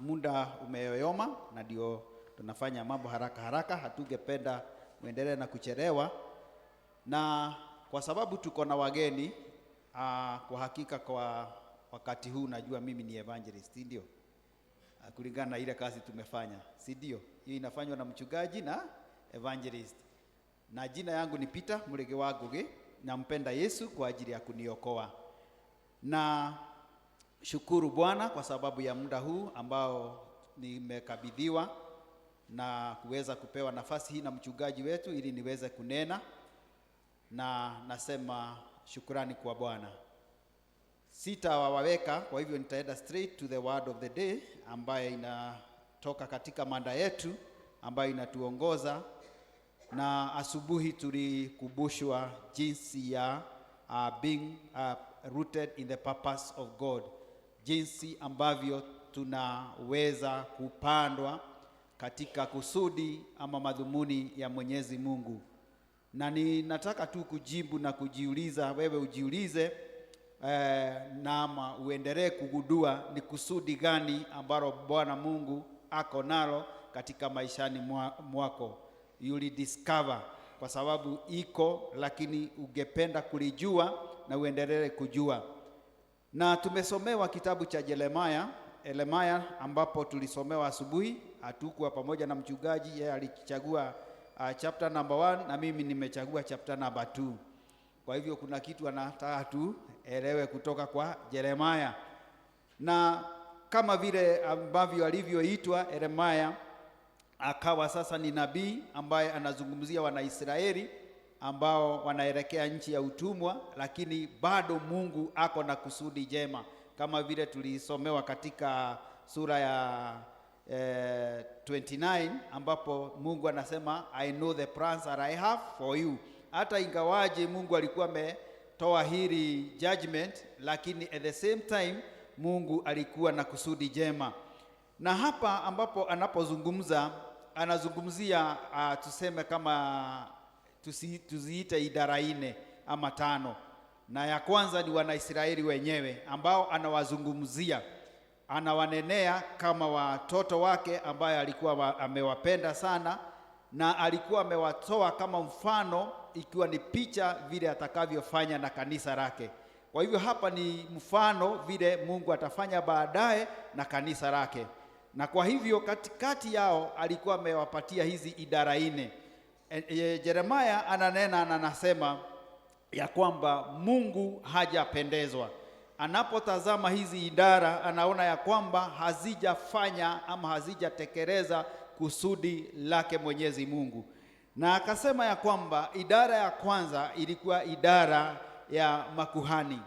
Muda umeyoyoma na ndio tunafanya mambo haraka haraka. Hatungependa muendelee na kuchelewa, na kwa sababu tuko na wageni kwa hakika kwa wakati huu najua mimi ni evangelist, ndio kulingana na ile kazi tumefanya, si ndio? Hii inafanywa na mchungaji na evangelist, na jina yangu ni Peter Murege wa Ngugi. Nampenda Yesu kwa ajili ya kuniokoa, na shukuru Bwana kwa sababu ya muda huu ambao nimekabidhiwa na kuweza kupewa nafasi hii na mchungaji wetu ili niweze kunena, na nasema shukrani kwa Bwana. Sitawaweka, kwa hivyo nitaenda straight to the word of the day ambayo inatoka katika mada yetu ambayo inatuongoza. Na asubuhi tulikumbushwa jinsi ya being rooted in the purpose of God, jinsi ambavyo tunaweza kupandwa katika kusudi ama madhumuni ya Mwenyezi Mungu. Na ninataka tu kujibu na kujiuliza, wewe ujiulize na uendelee kugundua ni kusudi gani ambalo Bwana Mungu ako nalo katika maishani mwako. You'll discover, kwa sababu iko, lakini ungependa kulijua na uendelee kujua. Na tumesomewa kitabu cha Yeremia ambapo tulisomewa asubuhi. Hatukuwa pamoja na mchungaji, yeye alichagua chapter number 1 na mimi nimechagua chapter number 2. Kwa hivyo kuna kitu anataka tuelewe kutoka kwa Yeremia. Na kama vile ambavyo alivyoitwa Yeremia, akawa sasa ni nabii ambaye anazungumzia Wanaisraeli ambao wanaelekea nchi ya utumwa, lakini bado Mungu ako na kusudi jema, kama vile tulisomewa katika sura ya 29 ambapo Mungu anasema I know the plans that I have for you. Hata ingawaje Mungu alikuwa ametoa hili judgment, lakini at the same time Mungu alikuwa na kusudi jema. Na hapa ambapo anazungumzia tuseme kama tuziite idara 4 ama 5. Na ya kwanza ni Wanaisraeli wenyewe ambao anawazungumzia, anawanenea kama watoto wake ambaye alikuwa amewapenda sana, na alikuwa amewatoa kama mfano, ikiwa ni picha vile atakavyofanya na kanisa lake. Kwa hivyo hapa ni mfano vile Mungu atafanya baadaye na kanisa lake. Na kwa hivyo katikati yao alikuwa amewapatia hizi idara 4. Yeremia ananena na anasema ya kwamba Mungu hajapendezwa. Anapotazama hizi idara anaona ya kwamba hazijafanya ama hazijatekeleza kusudi lake Mwenyezi Mungu. Na akasema ya kwamba idara ya kwanza ilikuwa idara ya makuhani.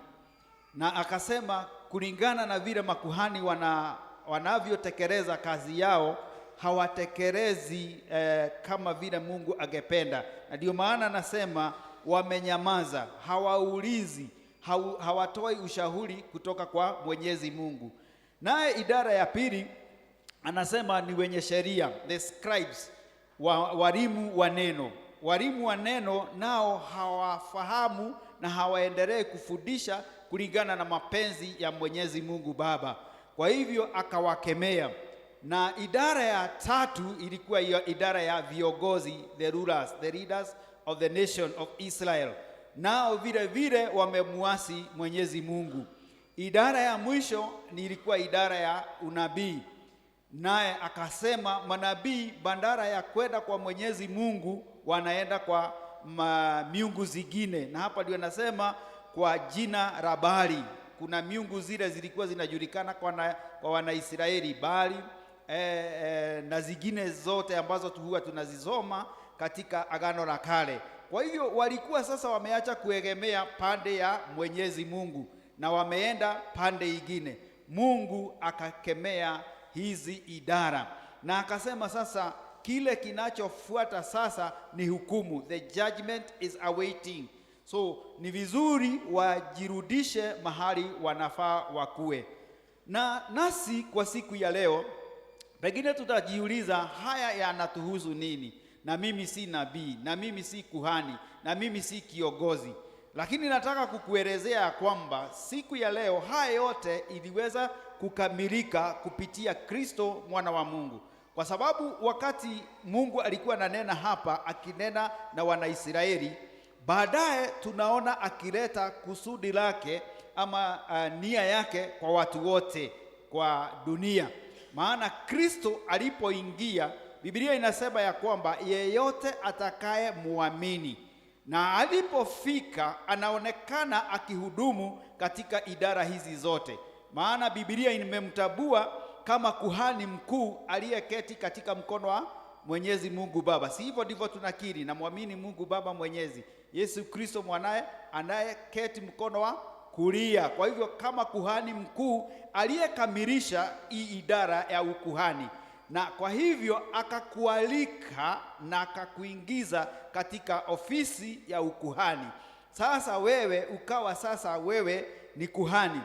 Na akasema kulingana na vile makuhani wanavyotekeleza kazi yao, hawatekelezi kama vile Mungu angependa. Na ndio maana anasema wamenyamaza, hawaulizi, hawatoi ushauri kutoka kwa Mwenyezi Mungu. Naye idara ya pili anasema ni wenye sheria, the scribes, walimu wa neno. Walimu wa neno nao hawafahamu na hawaendelee kufundisha kulingana na mapenzi ya Mwenyezi Mungu Baba. Kwa hivyo akawakemea. Na idara ya tatu ilikuwa hiyo idara ya viongozi, the rulers, the leaders of the nation of Israel. Nao vile vile wamemuasi Mwenyezi Mungu. Idara ya mwisho ilikuwa idara ya unabii. Naye akasema manabii bandara ya kwenda kwa Mwenyezi Mungu wanaenda kwa miungu zingine. Na hapa ndio nasema kwa jina la Baali. Kuna miungu zile zilikuwa zinajulikana kwa Wanaisraeli, Baali na zingine zote ambazo huwa tunazisoma katika Agano la Kale. Kwa hivyo walikuwa sasa wameacha kuegemea pande ya Mwenyezi Mungu na wameenda pande ingine. Mungu akakemea hizi idara na akasema sasa kile kinachofuata sasa ni hukumu. The judgment is awaiting. So ni vizuri wajirudishe mahali wanafaa wakue. Na nasi kwa siku ya leo pengine tutajiuliza, haya yanatuhusu nini? Na mimi si nabii, na mimi si kuhani, na mimi si kiongozi. Lakini nataka kukuelezea kwamba siku ya leo haya yote iliweza kukamilika kupitia Kristo mwana wa Mungu. Kwa sababu wakati Mungu alikuwa ananena hapa, akinena na Wanaisraeli, baadaye tunaona akileta kusudi lake ama nia yake kwa watu wote kwa dunia. Maana Kristo alipoingia, Biblia inasema ya kwamba yeyote atakaye muamini, na alipofika anaonekana akihudumu katika idara hizi zote. Maana Biblia imemtabua kama kuhani mkuu aliyeketi katika mkono wa Mwenyezi Mungu Baba. Si hivyo ndivyo tunakiri na muamini Mungu Baba Mwenyezi, Yesu Kristo mwanaye anayeketi mkono wa kulia. Kwa hivyo kama kuhani mkuu aliyekamilisha hii idara ya ukuhani, na kwa hivyo akakualika na akakuingiza katika ofisi ya ukuhani. Sasa wewe ukawa sasa wewe ni kuhani.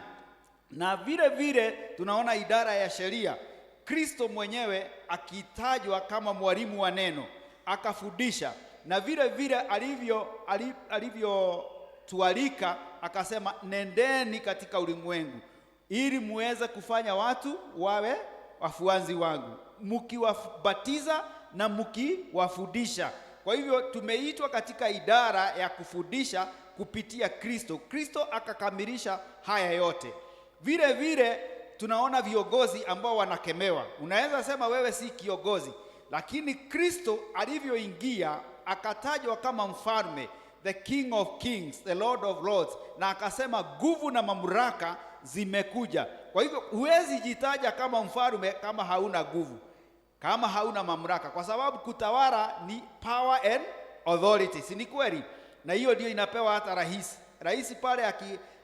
Na vile vile tunaona idara ya sheria, Kristo mwenyewe akitajwa kama mwalimu wa neno, akafundisha. Na vile vile alivyotualika akasema, nendeni katika ulimwengu ili muweze kufanya watu wawe wafuasi wangu, mkiwabatiza na mkiwafundisha. Kwa hivyo tumeitwa katika idara ya kufundisha kupitia Kristo. Kristo akakamilisha haya yote. Vile vile tunaona viongozi ambao wanakemewa. Unaweza sema wewe si kiongozi, lakini Kristo alivyoingia akatajwa kama mfalme, the King of Kings, the Lord of Lords, na akasema nguvu na mamlaka zimekuja. Kwa hivyo huwezi jitaja kama mfalme kama hauna nguvu, kama hauna mamlaka, kwa sababu kutawala ni power and authority, si ni kweli? Na hiyo ndio inapewa hata rais. Rais pale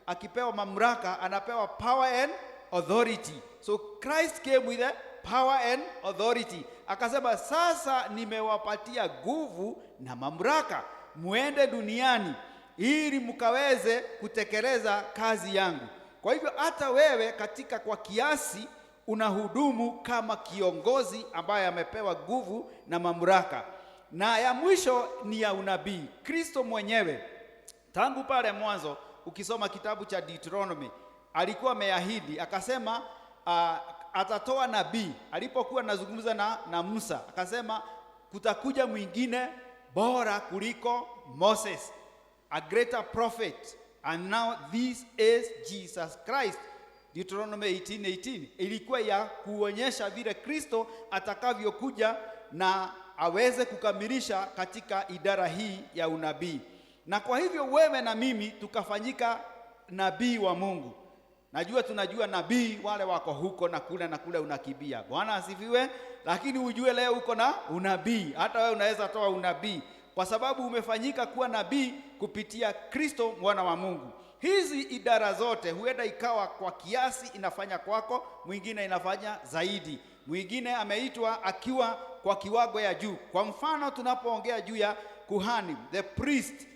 akipewa mamlaka anapewa power and authority. So Christ came with a power and authority. Akasema sasa nimewapatia nguvu na mamlaka, muende duniani ili mkaweze kutekeleza kazi yangu. Kwa hivyo hata wewe katika kwa kiasi unahudumu kama kiongozi ambaye amepewa nguvu na mamlaka. Na ya mwisho ni ya unabii. Kristo mwenyewe tangu pale mwanzo, ukisoma kitabu cha Deuteronomy, alikuwa ameahidi akasema atatoa nabii. Alipokuwa anazungumza na Musa akasema kutakuja mwingine bora kuliko Moses, a greater prophet, and now this is Jesus Christ. Deuteronomy 18:18 ilikuwa ya kuonyesha vile Kristo atakavyokuja na aweze kukamilisha katika idara hii ya unabii. Na kwa hivyo wewe na mimi tukafanyika nabii wa Mungu. Najua tunajua nabii wale wako huko na kule unakibia. Bwana asifiwe. Lakini ujue leo uko na unabii. Hata wewe unaweza toa unabii kwa sababu umefanyika kuwa nabii kupitia Kristo mwana wa Mungu. Hizi idara zote huenda ikawa kwa kiasi inafanya kwako, mwingine inafanya zaidi, mwingine ameitwa akiwa kwa kiwango ya juu. Kwa mfano tunapoongea juu ya kuhani, the priest,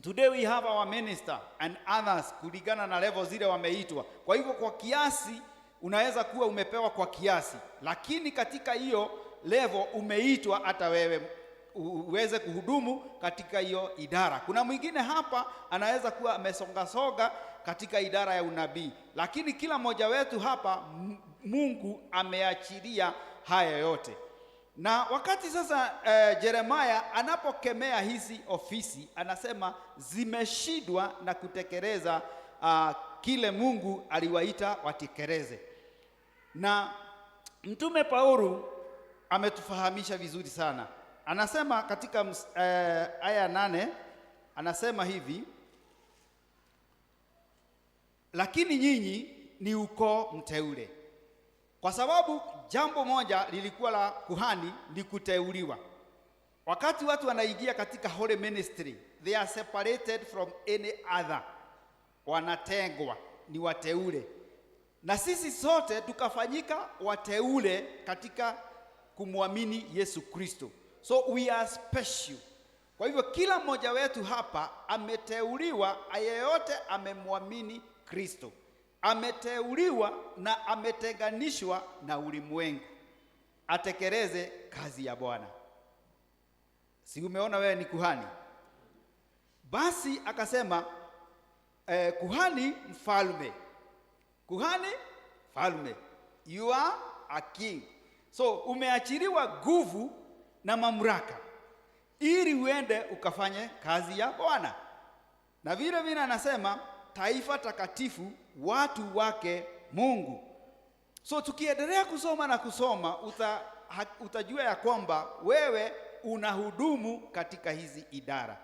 today we have our minister and others kulingana na level zile wameitwa. Kwa hivyo kwa kiasi unaweza kuwa umepewa kwa kiasi, lakini katika hiyo level umeitwa hata wewe uweze kuhudumu katika hiyo idara. Kuna mwingine hapa anaweza kuwa amesonga katika idara ya unabii, lakini kila mmoja wetu hapa Mungu ameachilia haya yote. Na wakati sasa Yeremia anapokemea hizi ofisi, anasema zimeshindwa na kutekeleza kile Mungu aliwaita watekeleze. Na Mtume Paulo ametufahamisha vizuri sana. Anasema katika aya 8 anasema hivi, lakini nyinyi ni ukoo mteule. Kwa sababu jambo moja lilikuwa la kuhani ni kuteuliwa. Wakati watu wanaingia katika holy ministry, they are separated from any other. Wanatengwa, ni wateule. Na sisi sote tukafanyika wateule katika kumwamini Yesu Kristo. So we are special. Kwa hivyo kila mmoja wetu hapa ameteuliwa, yeyote amemwamini Kristo. Ameteuliwa na ametenganishwa na ulimwengu atekeleze kazi ya Bwana. Si umeona wewe ni kuhani? Basi akasema kuhani mfalme. Kuhani mfalme. You are a king. So umeachiliwa nguvu na mamlaka ili uende ukafanye kazi ya Bwana. Na vile vile anasema taifa takatifu, watu wake Mungu. So tukiendelea kusoma na kusoma utajua ya kwamba wewe unahudumu katika hizi idara.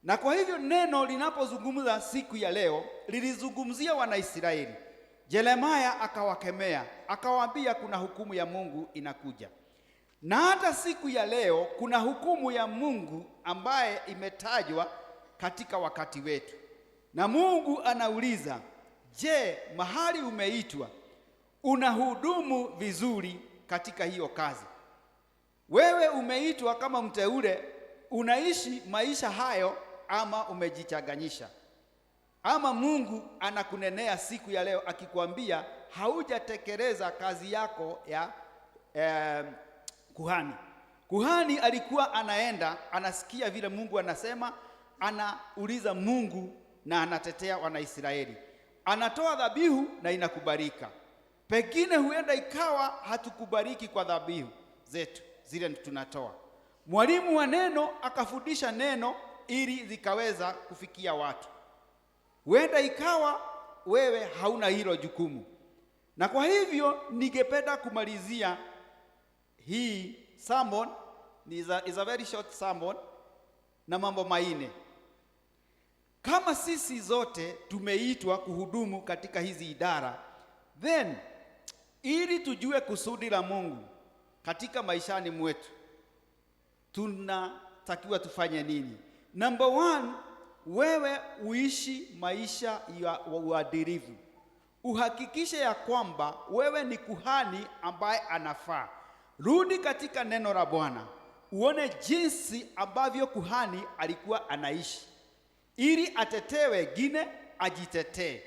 Na kwa hivyo neno linapozungumza siku ya leo lilizungumzia Wanaisraeli. Yeremia akawakemea, akawaambia kuna hukumu ya Mungu inakuja. Na hata siku ya leo kuna hukumu ya Mungu ambaye imetajwa katika wakati wetu. Na Mungu anauliza, je, mahali umeitwa unahudumu vizuri katika hiyo kazi? Wewe umeitwa kama mteule, unaishi maisha hayo ama umejichanganyisha? Ama Mungu anakunenea siku ya leo akikwambia haujatekeleza kazi yako ya kuhani. Kuhani alikuwa anaenda, anasikia vile Mungu anasema, anauliza Mungu na anatetea Wanaisraeli. Anatoa dhabihu na inakubalika. Pengine huenda ikawa hatukubariki kwa dhabihu zetu zile tunatoa. Mwalimu wa neno akafundisha neno ili zikaweza kufikia watu. Huenda ikawa wewe hauna hilo jukumu. Na kwa hivyo ningependa kumalizia hii sermon, is a very short sermon, na mambo manne. Kama sisi zote tumeitwa kuhudumu katika hizi idara, then ili tujue kusudi la Mungu katika maishani mwetu, tunatakiwa tufanye nini? Number one, wewe uishi maisha ya uadilifu. Uhakikishe ya kwamba wewe ni kuhani ambaye anafaa. Rudi katika neno la Bwana, uone jinsi ambavyo kuhani alikuwa anaishi, ili atetee wengine, ajitetee.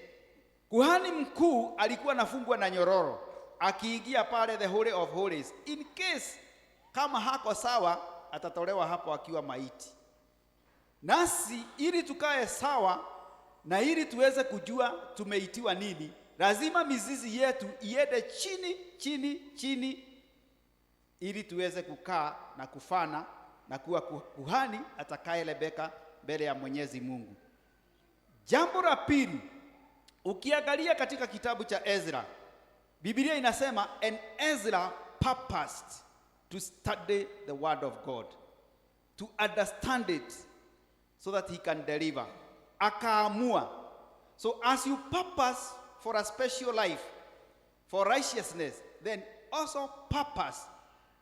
Kuhani mkuu alikuwa anafungwa na nyororo akiingia pale the Holy of Holies. In case kama hako sawa, atatolewa hapo akiwa maiti. Nasi ili tukae sawa na ili tuweze kujua tumeitiwa nini, lazima mizizi yetu iende chini ili tuweze kukaa na kufana na kuwa kuhani atakayelebeka mbele ya Mwenyezi Mungu. Jambo la pili, ukiangalia katika kitabu cha Ezra, Biblia inasema and Ezra purposed to study the word of God, to understand it so that he can deliver. Akaamua. So as you purpose for a special life, for righteousness, then also purpose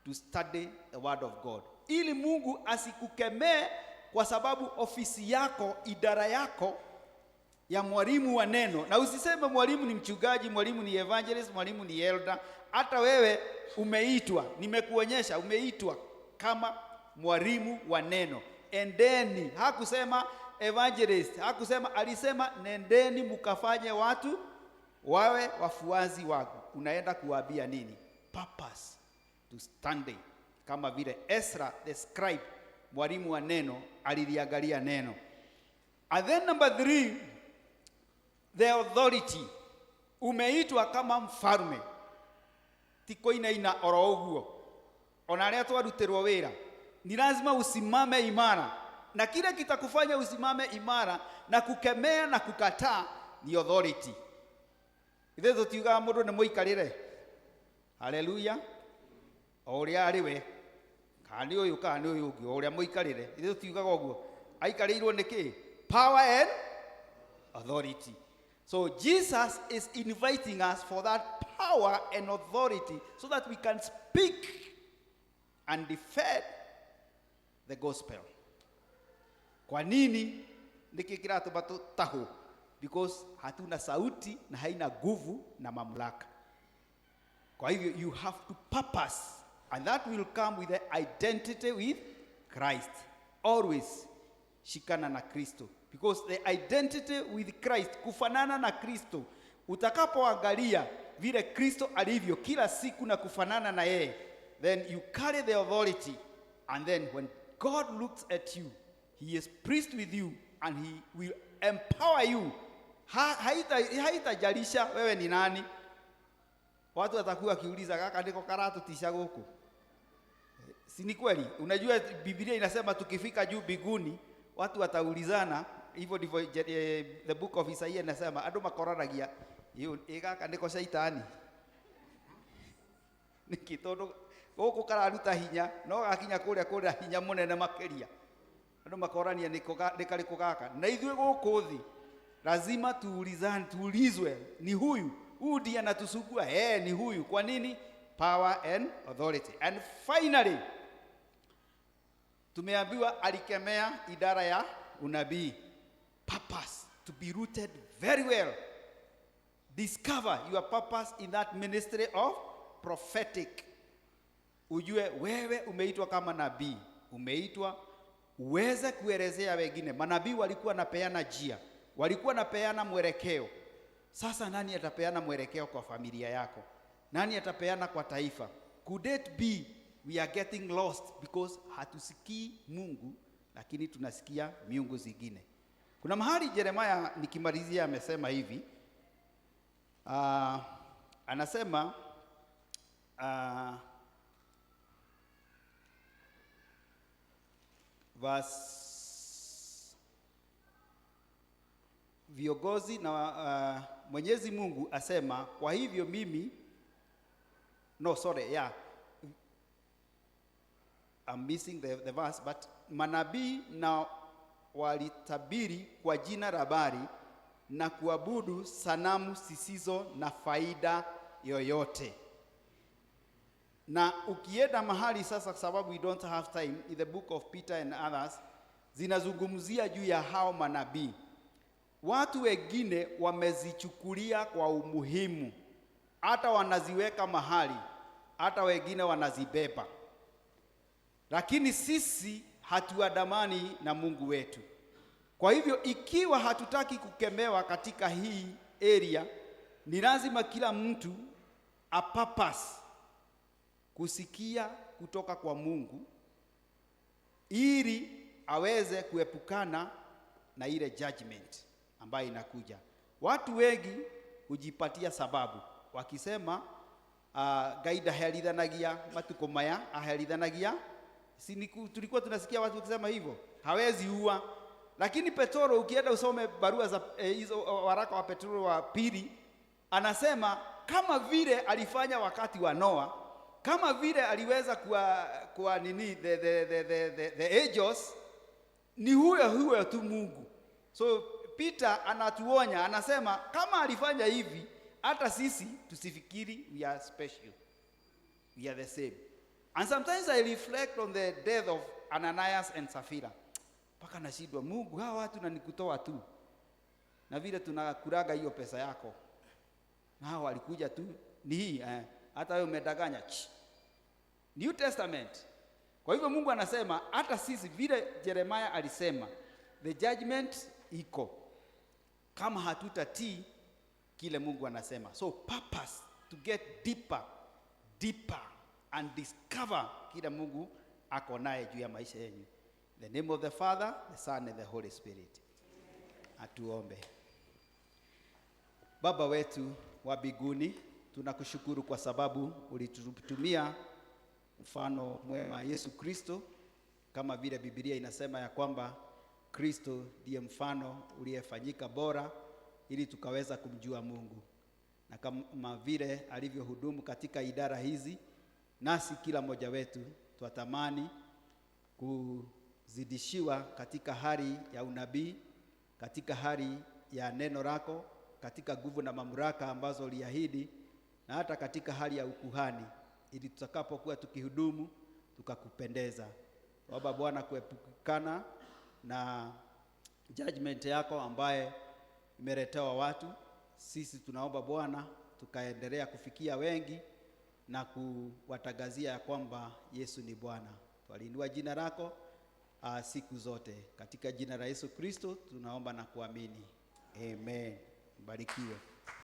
to study the word of God. Ili Mungu asikukemee kwa sababu ofisi yako, idara yako ya mwalimu wa neno. Na usiseme mwalimu ni mchungaji, mwalimu ni evangelist, mwalimu ni elder. Hata wewe umeitwa, nimekuonyesha umeitwa kama mwalimu wa neno. Endeni, hakusema evangelist, hakusema, alisema nendeni mukafanye watu wawe wafuazi wako. Unaenda kuwaambia nini? Purpose to study. Kama vile Ezra the scribe, mwalimu wa neno, aliliangalia neno. And then number 3, the authority. Umeitwa kama mfalme. Tiko ina oro uguo. Ona aria twarutirwo wira, ni lazima usimame imara. Na kile kitakufanya usimame imara na kukemea na kukataa ni authority. Ithe tutiuga mundu ni muikarire. Haleluya. Oria ariwe. Kani uyu ungi oria muikarire. Ithe tutiuga uguo. Aikarirwo niki? Power and authority. So Jesus is inviting us for that power and authority so that we can speak and defend the gospel. Kwa nini niki kiratuma tahu? Because hatuna sauti na haina nguvu na mamlaka. Kwa hivyo you have to purpose, and that will come with the identity with Christ. Always shikana na Kristo, because the identity with Christ, kufanana na Kristo, utakapoangalia vile Kristo alivyo kila siku na kufanana na yeye, then you carry the authority, and then when God looks at you, He is pleased with you and he will empower you. Haitajalisha wewe ni nani. Watu watakuwa kiuliza kaka ndiko karatu tisha huko. Si ni kweli? Unajua Biblia inasema tukifika juu biguni watu wataulizana, hivyo ndivyo the book of Isaiah inasema andu makoranagia hiyo kaka ndiko shaitani. Nikitondo goko kararuta hinya no gakinya kuria hinya munene makeria. Andu makorania nikariko gaka. Na ithuĩ gũkũ thĩ lazima tuulizwe ni huyu ndiye anatusugua ni huyu. Kwa nini? Power and authority. And finally tumeambiwa alikemea idara ya unabii. Purpose to be rooted very well. Discover your purpose in that ministry of prophetic. Ujue wewe umeitwa kama nabii, umeitwa uweze kuelezea wengine. Manabii walikuwa napeana njia, walikuwa napeana mwelekeo. Sasa nani atapeana mwelekeo kwa familia yako? Nani atapeana kwa taifa? Could it be we are getting lost because hatusikii Mungu lakini tunasikia miungu zingine? Kuna mahali Yeremia nikimalizia amesema hivi. Anasema viongozi na Mwenyezi Mungu asema, kwa hivyo mimi I'm missing the verse, but manabii na walitabiri kwa jina la Baali na kuabudu sanamu zisizo na faida yoyote. Na ukienda mahali sasa, sababu we don't have time, in the book of Peter and others zinazungumzia juu ya hao manabii. Watu wengine wamezichukulia kwa umuhimu, hata wanaziweka mahali, hata wengine wanazibeba. Lakini sisi hatuandamani na Mungu wetu. Kwa hivyo ikiwa hatutaki kukemewa katika hii area, ni lazima kila mtu apapasi kusikia kutoka kwa Mungu ili aweze kuepukana na ile judgment ambayo inakuja. Watu wengi hujipatia sababu wakisema gaida aherithanagia matuko maya aherithanagia. Tulikuwa tunasikia watu wakisema hivyo, hawezi ua. Lakini Petro, ukienda usome barua za hizo waraka wa Petro wa pili, anasema kama vile alifanya wakati wa Noa, kama vile aliweza kwa nini the angels, ni huyo tu Mungu. So Peter anatuonya, anasema kama alifanya hivi, hata sisi tusifikiri we are special, we are the same. And sometimes I reflect on the death of Ananias and Sapphira. Paka nashindwa, Mungu hawa watu na nikutoa tu, na vile tunakuraga hiyo pesa yako, na hawa walikuja tu ni hii hata wewe umedanganya. New Testament. Kwa hivyo Mungu anasema hata sisi vile Yeremia alisema, the judgment iko kama hatutatii kile Mungu anasema. So purpose to get deeper and discover kile Mungu ako naye juu ya maisha yenu. The name of the Father, the Son and the Holy Spirit. Atuombe. Baba wetu wa mbinguni, tunakushukuru kwa sababu ulitutumia mfano mwema Yesu Kristo, kama vile Biblia inasema ya kwamba Kristo ndiye mfano uliyefanyika bora ili tukaweza kumjua Mungu. Na kama vile alivyohudumu katika idara hizi, nasi kila mmoja wetu twatamani kuzidishiwa katika hali ya unabii, katika hali ya neno lako, katika nguvu na mamlaka ambazo uliahidi, na hata katika hali ya ukuhani, ili tutakapokuwa tukihudumu tukakupendeza. Baba Bwana, kuepukana na judgment yako ambaye imeletewa watu, sisi tunaomba Bwana tukaendelea kufikia wengi na kuwatangazia ya kwamba Yesu ni Bwana. Twaliinua jina lako siku zote. Katika jina la Yesu Kristo tunaomba na kuamini. Amen. Barikiwe.